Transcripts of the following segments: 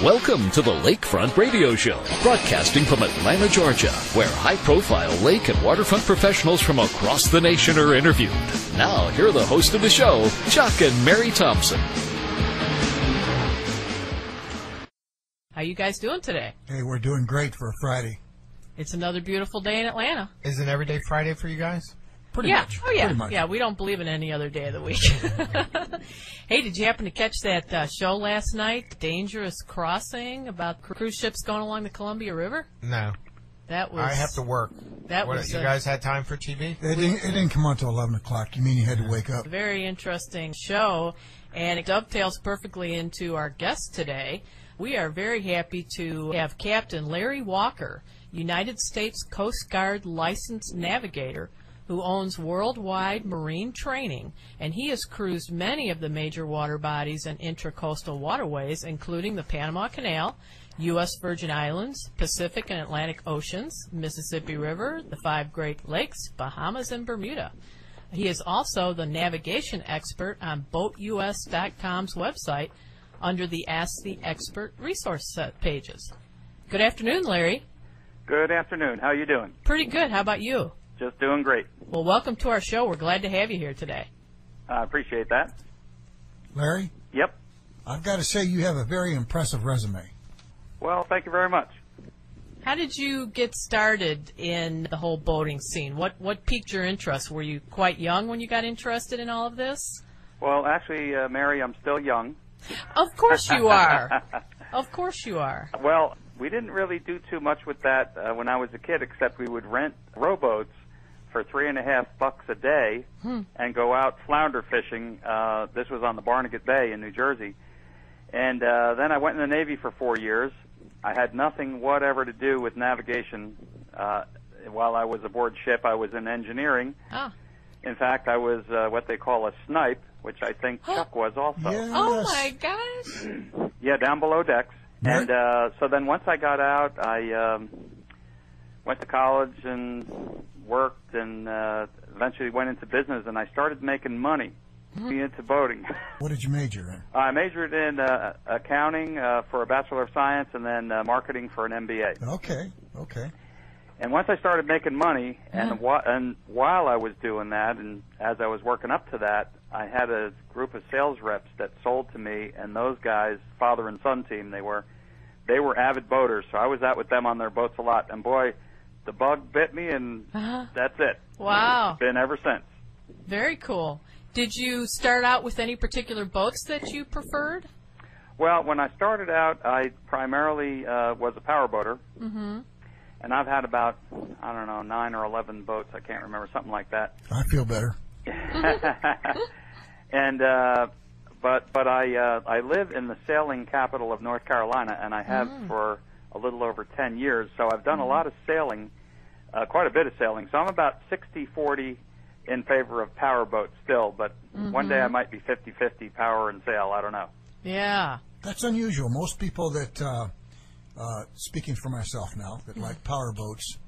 Welcome to the Lakefront Radio Show, broadcasting from Atlanta, Georgia, where high-profile lake and waterfront professionals from across the nation are interviewed. Now, here are the hosts of the show, Chuck and Mary Thompson. How you guys doing today? Hey, we're doing great for a Friday. It's another beautiful day in Atlanta. Is it every day Friday for you guys? Pretty much. Oh, yeah. Pretty much. Yeah, we don't believe in any other day of the week. Hey, did you happen to catch that show last night, Dangerous Crossing, about cruise ships going along the Columbia River? No. That was. I have to work. You guys had time for TV? It didn't come on until 11 o'clock. You mean you had to wake up? A very interesting show, and it dovetails perfectly into our guest today. We are very happy to have Captain Larry Walker, United States Coast Guard licensed navigator, who owns Worldwide Marine Training, and he has cruised many of the major water bodies and intracoastal waterways, including the Panama Canal, U.S. Virgin Islands, Pacific and Atlantic Oceans, Mississippi River, the 5 Great Lakes, Bahamas, and Bermuda. He is also the navigation expert on BoatUS.com's website under the Ask the Expert resource set pages. Good afternoon, Larry. Good afternoon. How are you doing? Pretty good. How about you? Just doing great. Well, welcome to our show. We're glad to have you here today. I appreciate that. Larry? Yep. I've got to say you have a very impressive resume. Well, thank you very much. How did you get started in the whole boating scene? What piqued your interest? Were you quite young when you got interested in all of this? Well, actually, Mary, I'm still young. Of course you are. Of course you are. Well, we didn't really do too much with that when I was a kid, except we would rent rowboats for $3.50 a day and go out flounder fishing. This was on the Barnegat Bay in New Jersey. And then I went in the Navy for 4 years. I had nothing whatever to do with navigation. While I was aboard ship, I was in engineering. Ah. In fact, I was what they call a snipe, which I think Chuck was also. Yes. Oh, my gosh. Yeah, down below decks. And so then once I got out, I went to college and worked and eventually went into business, and I started making money into boating. What did you major in? I majored in accounting for a Bachelor of Science and then marketing for an MBA. Okay. And once I started making money, and while I was doing that, and as I was working up to that, I had a group of sales reps that sold to me, and those guys, father and son team, they were avid boaters, so I was out with them on their boats a lot. And boy, the bug bit me, and that's it. Wow. It's been ever since. Very cool. Did you start out with any particular boats that you preferred? Well, when I started out, I primarily was a power boater. Mm-hmm. And I've had about, 9 or 11 boats. I can't remember, something like that. I feel better. And but I live in the sailing capital of North Carolina, and I have for a little over 10 years. So I've done a lot of sailing, quite a bit of sailing. So I'm about 60-40 in favor of power boats still. But one day I might be 50-50 power and sail. I don't know. Yeah. That's unusual. Most people that, speaking for myself now, that like power boats,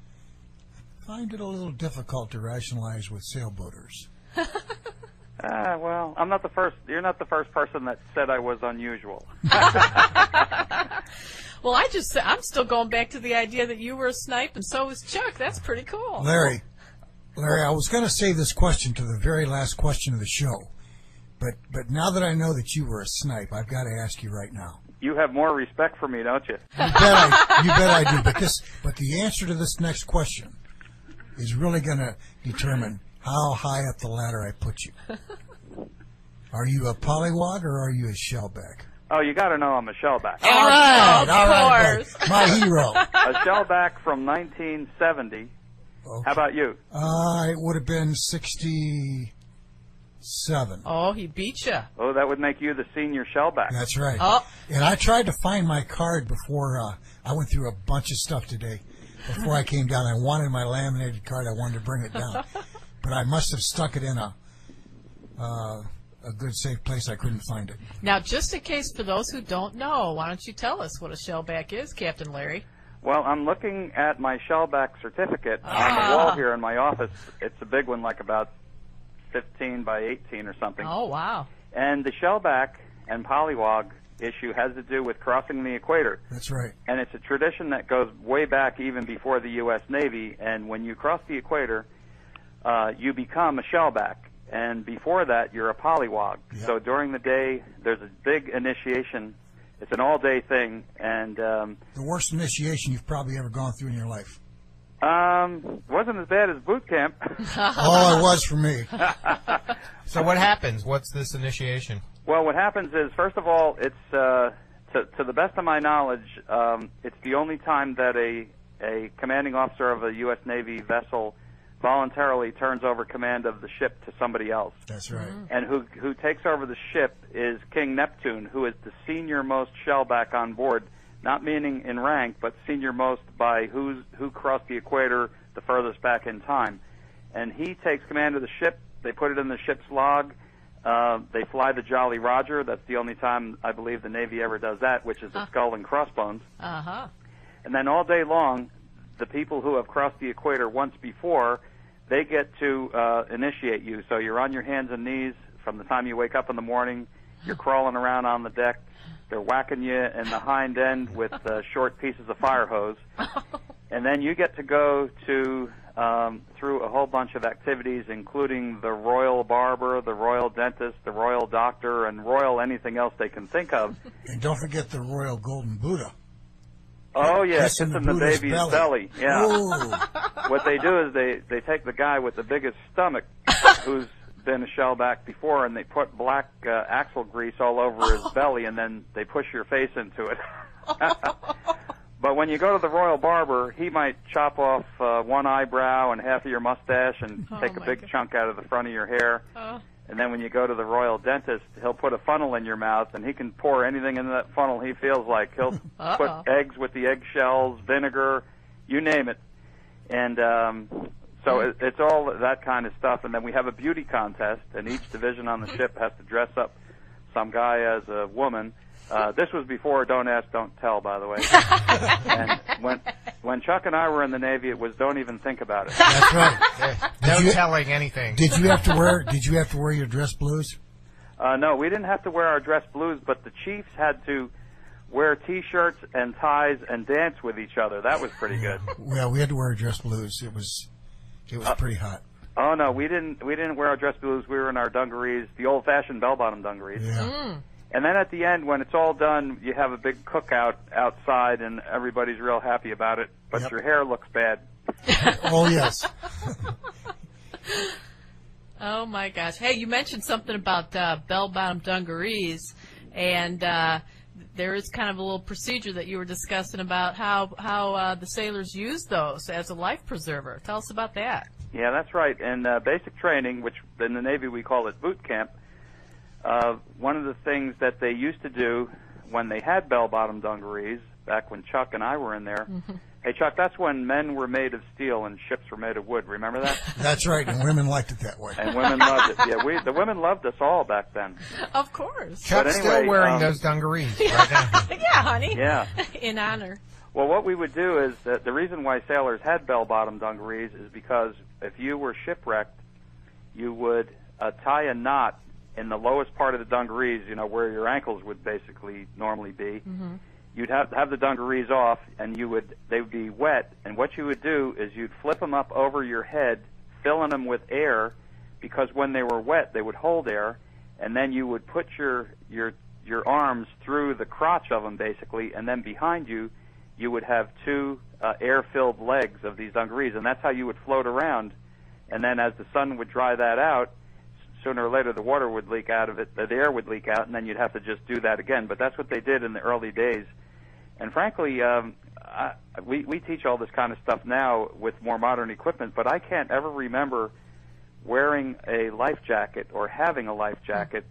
find it a little difficult to rationalize with sailboaters. Well, I'm not the first. You're not the first person that said I was unusual. Well, I'm still going back to the idea that you were a snipe, and so was Chuck. That's pretty cool. Larry, I was going to save this question to the very last question of the show, but now that I know that you were a snipe, I've got to ask you right now. You have more respect for me, don't you? You bet I do. But the answer to this next question is really going to determine how high up the ladder I put you. Are you a Polywog or are you a Shellback? Oh, you got to know I'm a Shellback. All right, course. my hero. A Shellback from 1970. Okay. How about you? It would have been 67. Oh, he beat you. Oh, that would make you the senior Shellback. That's right. Oh. And I tried to find my card before I went through a bunch of stuff today. Before I came down, I wanted my laminated card. I wanted to bring it down. But I must have stuck it in a good, safe place. I couldn't find it. Now, just in case for those who don't know, why don't you tell us what a Shellback is, Captain Larry? Well, I'm looking at my Shellback certificate on the wall here in my office. It's a big one, like about 15 by 18 or something. Oh, wow. And the Shellback and Polywog issue has to do with crossing the equator. That's right. And it's a tradition that goes way back even before the U.S. Navy. And when you cross the equator, you become a shellback. And before that, you're a polywog. Yep. So during the day, there's a big initiation. It's an all-day thing. And the worst initiation you've probably ever gone through in your life. Wasn't as bad as boot camp. Oh, it was for me. So what happens? What's this initiation? Well, what happens is, first of all, it's to the best of my knowledge, it's the only time that a commanding officer of a U.S. Navy vessel voluntarily turns over command of the ship to somebody else. That's right. And who takes over the ship is King Neptune, who is the senior-most shellback on board. Not meaning in rank, but senior most by who crossed the equator the furthest back in time. And he takes command of the ship. They put it in the ship's log. They fly the Jolly Roger. That's the only time I believe the Navy ever does that, which is the skull and crossbones. Uh-huh. And then all day long, the people who have crossed the equator once before, they get to initiate you. So you're on your hands and knees from the time you wake up in the morning. You're crawling around on the deck. They're whacking you in the hind end with short pieces of fire hose. And then you get to go to through a whole bunch of activities, including the royal barber, the royal dentist, the royal doctor, and royal anything else they can think of. And don't forget the royal golden Buddha. Oh, yeah, Kissing kissing the the Buddha's baby's belly. Yeah. Ooh. What they do is they take the guy with the biggest stomach who's been a shellback before, and they put black axle grease all over his belly, and then they push your face into it. But when you go to the royal barber, he might chop off one eyebrow and half of your mustache and take a big chunk out of the front of your hair. And then when you go to the royal dentist, he'll put a funnel in your mouth, and he can pour anything into that funnel he feels like. He'll put eggs with the eggshells, vinegar, you name it. And so it's all that kind of stuff. And then we have a beauty contest, and each division on the ship has to dress up some guy as a woman. This was before Don't Ask, Don't Tell, by the way. And when Chuck and I were in the Navy, it was don't even think about it. That's right. No telling anything. Did you have to wear your dress blues? No, we didn't have to wear our dress blues, but the chiefs had to wear T-shirts and ties and dance with each other. That was pretty good. Well, we had to wear dress blues. It was pretty hot. Oh no, we didn't wear our dress blues. We were in our dungarees, the old-fashioned bell-bottom dungarees. Yeah. And then at the end, when it's all done, you have a big cookout outside, and everybody's real happy about it. But your hair looks bad. Oh yes. Oh my gosh! Hey, you mentioned something about bell-bottom dungarees, and there is kind of a little procedure that you were discussing about how the sailors use those as a life preserver. Tell us about that. Yeah, that's right. In basic training, which in the Navy we call it boot camp, one of the things that they used to do when they had bell-bottom dungarees, back when Chuck and I were in there, hey, Chuck, that's when men were made of steel and ships were made of wood. Remember that? That's right, and women liked it that way. And women loved it. Yeah, the women loved us all back then. Of course. Chuck's still wearing those dungarees right now. Yeah, honey. Yeah. In honor. Well, what we would do is that the reason why sailors had bell-bottom dungarees is because if you were shipwrecked, you would tie a knot in the lowest part of the dungarees, you know, where your ankles would basically normally be. You'd have the dungarees off, and they would be wet. And what you would do is you'd flip them up over your head, filling them with air, because when they were wet, they would hold air. And then you would put your arms through the crotch of them, basically, and then behind you, you would have two air-filled legs of these dungarees, and that's how you would float around. And then as the sun would dry that out, sooner or later the water would leak out of it, the air would leak out, and then you'd have to just do that again. But that's what they did in the early days. And frankly, we teach all this kind of stuff now with more modern equipment, but I can't ever remember wearing a life jacket or having a life jacket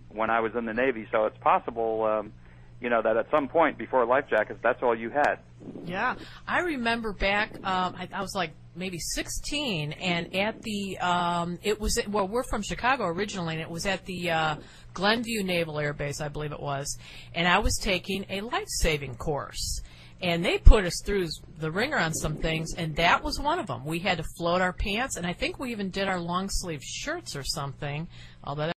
when I was in the Navy. So it's possible, that at some point before life jackets, that's all you had. Yeah. I remember back, I was like maybe 16, and at the, we're from Chicago originally, and it was at the Glenview Naval Air Base, I believe it was, and I was taking a life-saving course. And they put us through the ringer on some things, and that was one of them. We had to float our pants, and I think we even did our long-sleeve shirts or something, although